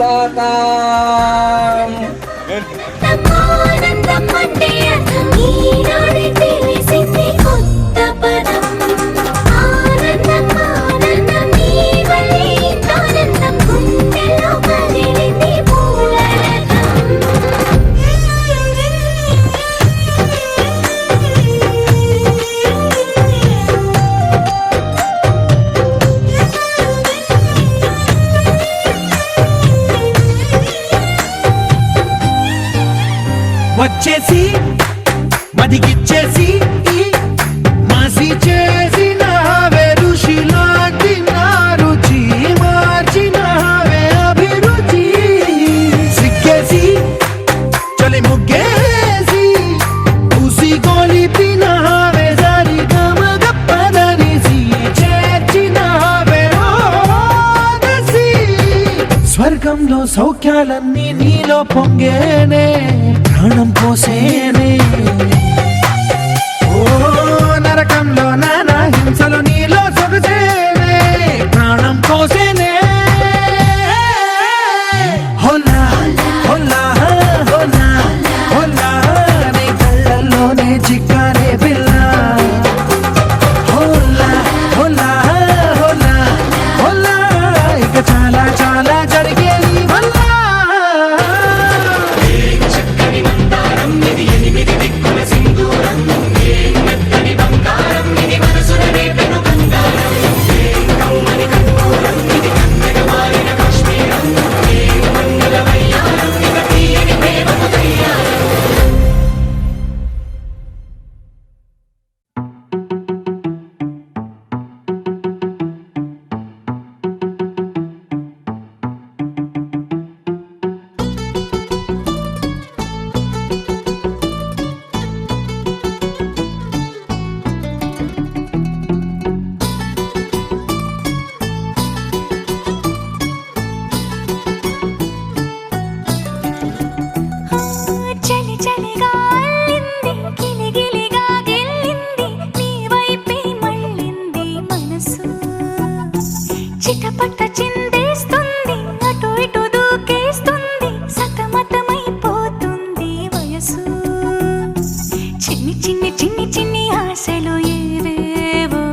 ముస్తాకాం. వచ్చేసి మదిగిచ్చేసి మాసి చేసినావే ఋషిలాంటి నా రుచి మార్చినావే అభిరుచి సిగ్గేసి చలి ముగ్గేసి పూసి గోలిపినావే సరి గమగప్పదనిసి చేర్చినావే ఓదసి స్వర్గంలో సౌఖ్యాలన్నీ నీలో పొంగేనే ప్రాణం పోసేనే ఓ నరకంలో నానా హింసలు నీలో సొగసేనే ప్రాణం పోసేనే హోలా హోలా హోలా హోలా నీ కళ్ళల్లోనే చిక్కారే పిల్ల హోలా హోలా హోలా హోలా ఇక చాలా చాలా జరిగేది వల్ల చిటపట చిందేస్తుంది అటు ఇటు దూకేస్తుంది సతమతమైపోతుంది వయసు చిన్ని చిన్ని చిన్ని చిన్ని ఆశలు ఏవేవో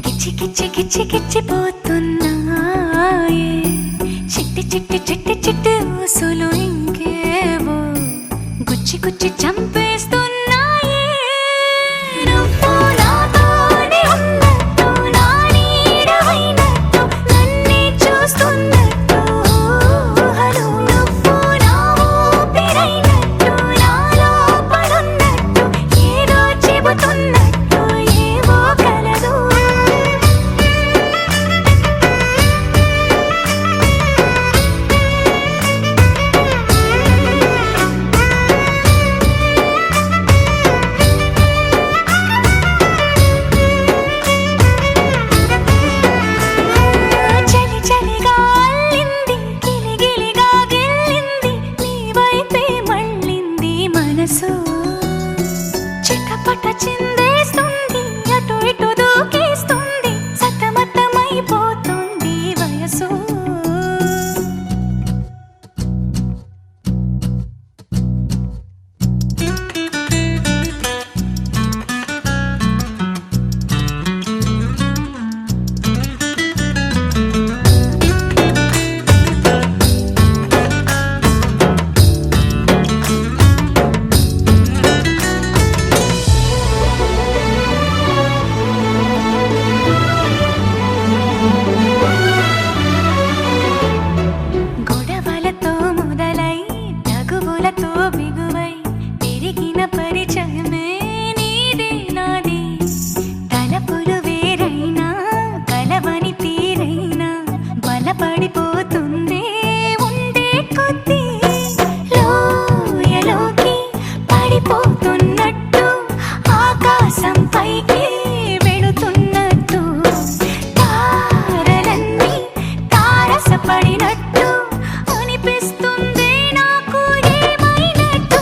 గిచ్చి గిచ్చి గిచ్చి గిచ్చిపోతున్నాయే చిట్టి చిట్టి చిట్టి చిట్టి ఊసులు ఇంకేవో గుచ్చి గుచ్చి చంపేస్తున్నాయే నువ్వు నాతోనే ఉన్నట్టు నా నీడవైనట్టు నన్నే చూస్తున్నట్టు ఊహలు నువ్వు నా ఊపిరైనట్టు నా లోపలున్నట్టు ఏదో చెబుతున్నట్టు ఏవో కలదు చలి చలిగా అల్లింది గిలిగిలిగా గిల్లింది నీ వైపే మళ్ళింది మనసు చిటపట చిందేస్తుంది అటు ఇటు దూకేస్తుంది సతమతమైపోతుంది వయసు గొడవలతో మొదలై తగువులతో బిగువై పెరిగిన పరిచయమే నీదే నాది తలపులు వేరైనా కలవని తీరైనా బలపడిపోతుందే ఉండే కొద్దీ లోయలోకి పడిపోతున్నట్టు ఆకాశం పైకి వెళుతున్నట్టు తారలన్నీ తారసపడినట్టు అనిపిస్తుంది నాకు ఏమైనట్టు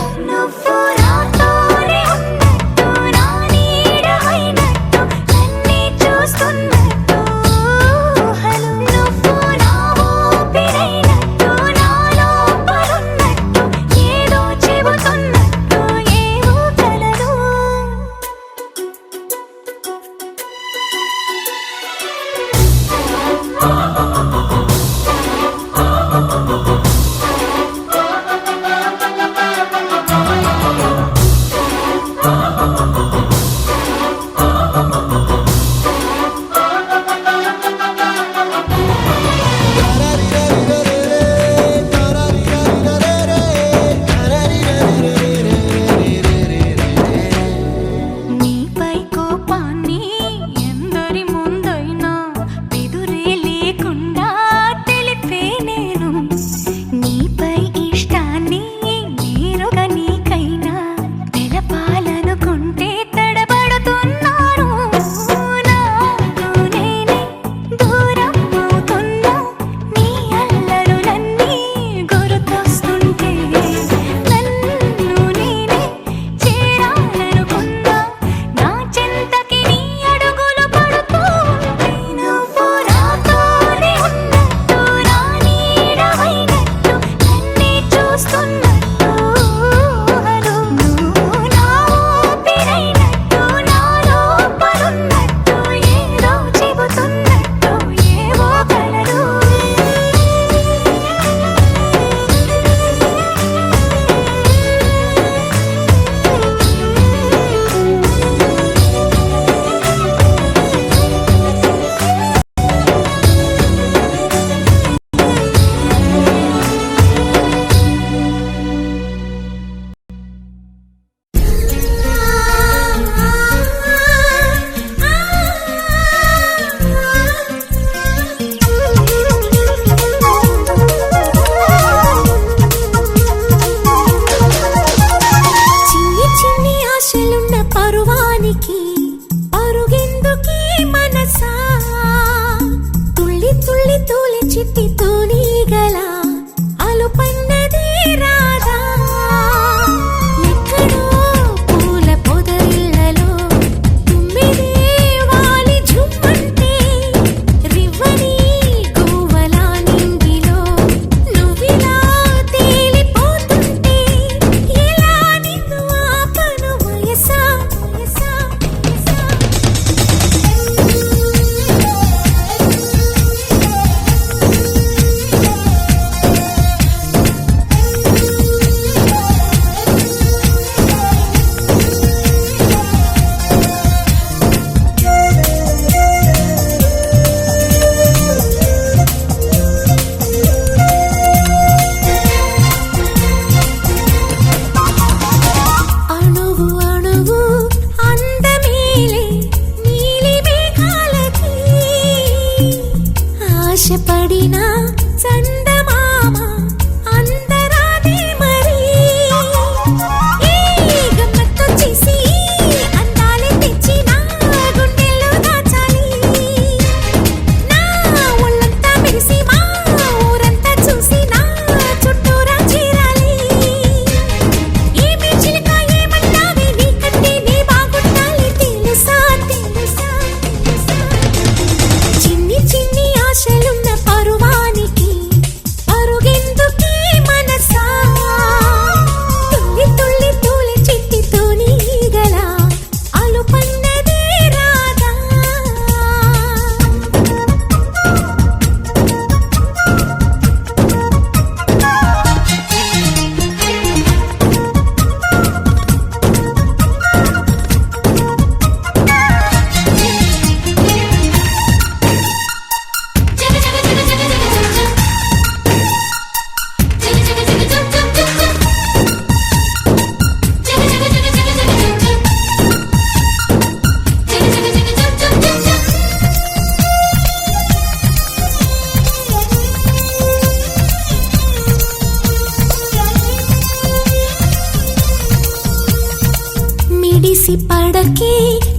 ఎగిసి పడకే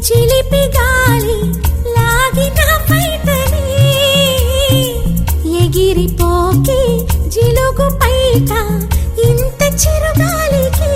చిలిపి గాలి లాగిన పైటని ఎగిరిపోకే జిలుగు పైట ఇంత చిరుగాలికి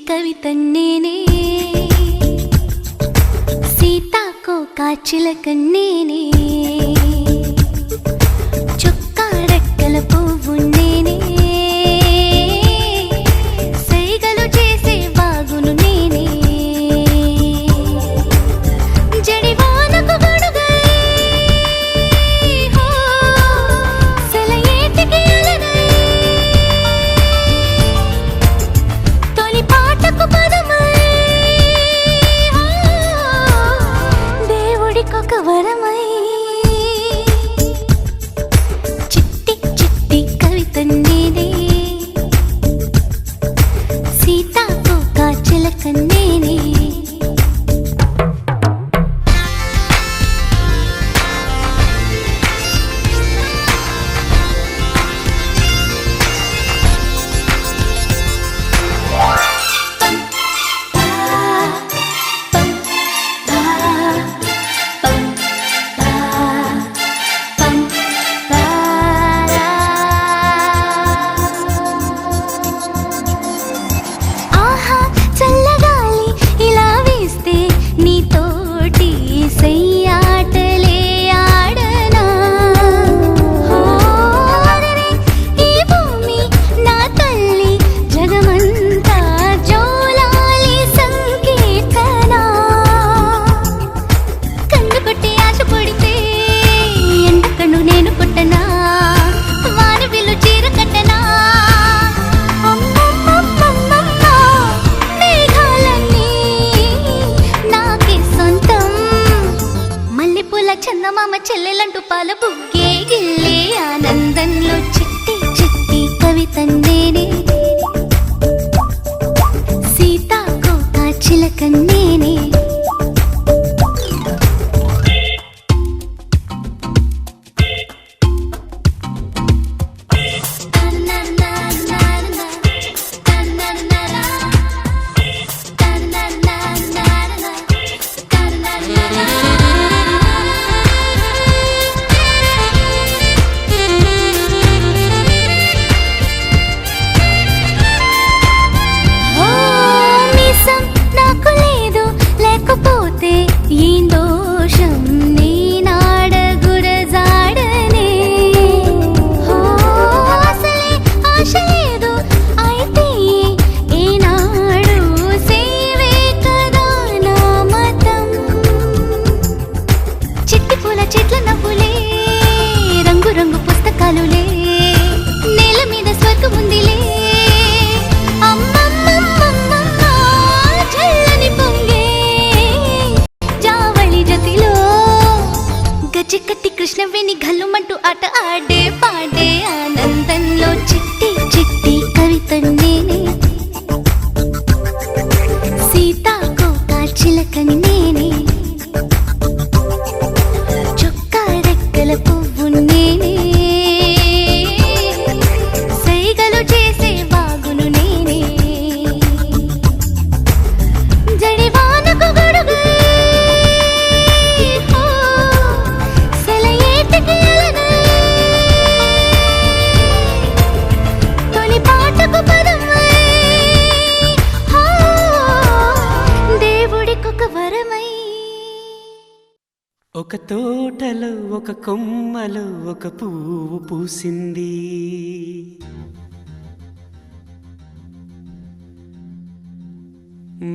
కవితన్నేనే సీతాకోక చిలకన్నేనే చొక్కా రెక్కల పువ్వు నేనే సైగలు చేసే బాగును నేనే జడివానకు గొడుగై హో సెలయేటికి అలనై తొలి పాటకు పదమై దేవుడికొక వరమై చిట్టి చిట్టి కవితన్నేనే సీతాకోక చిలకన్నేనే చందమామ చెల్లెలంటూ పాల బుగ్గే గిల్లే ఆనందంలో చిట్టి చిట్టి కవితన్నేనే సీతాకోక చిలకన్నేనే చిక్కటి కృష్ణవేణి గల్లుమంటూ ఆట ఆడే పాడే ఆనందంలో చిట్టి చిట్టి కవితన్నేనే సీతాకోక చిలకన్నేనే చొక్కా రెక్కల పువ్వు నేనే సైగలు చేసే బాగును నేనే ఒక తోటలో ఒక కొమ్మలో ఒక పువ్వు పూసింది.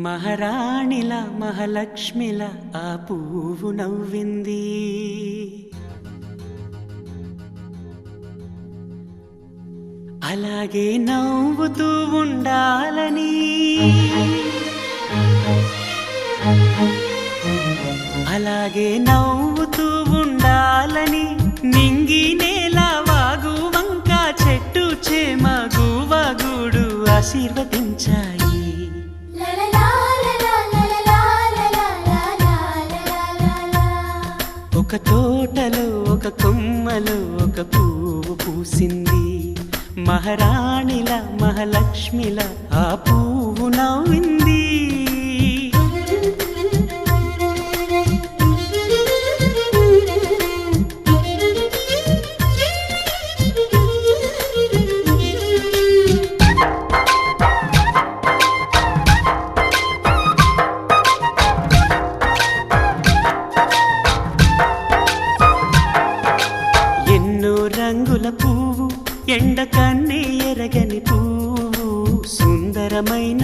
మహారాణిలా మహాలక్ష్మిలా ఆ పువ్వు నవ్వింది. అలాగే నవ్వుతూ ఉండాలని, అలాగే నవ్వుతూ ఉండాలని నింగి నేల వాగు వంక చెట్టు చేమ గువగూడు ఆశీర్వదించాయి. ఒక తోటలో ఒక కొమ్మలో ఒక పువ్వు పూసింది. మహారాణిలా మహాలక్ష్మిలా ఆ పువ్వు నవ్వింది. ఎన్నో రంగుల పువ్వు, ఎండ కన్నే ఎరగని పువ్వు, సుందరమైన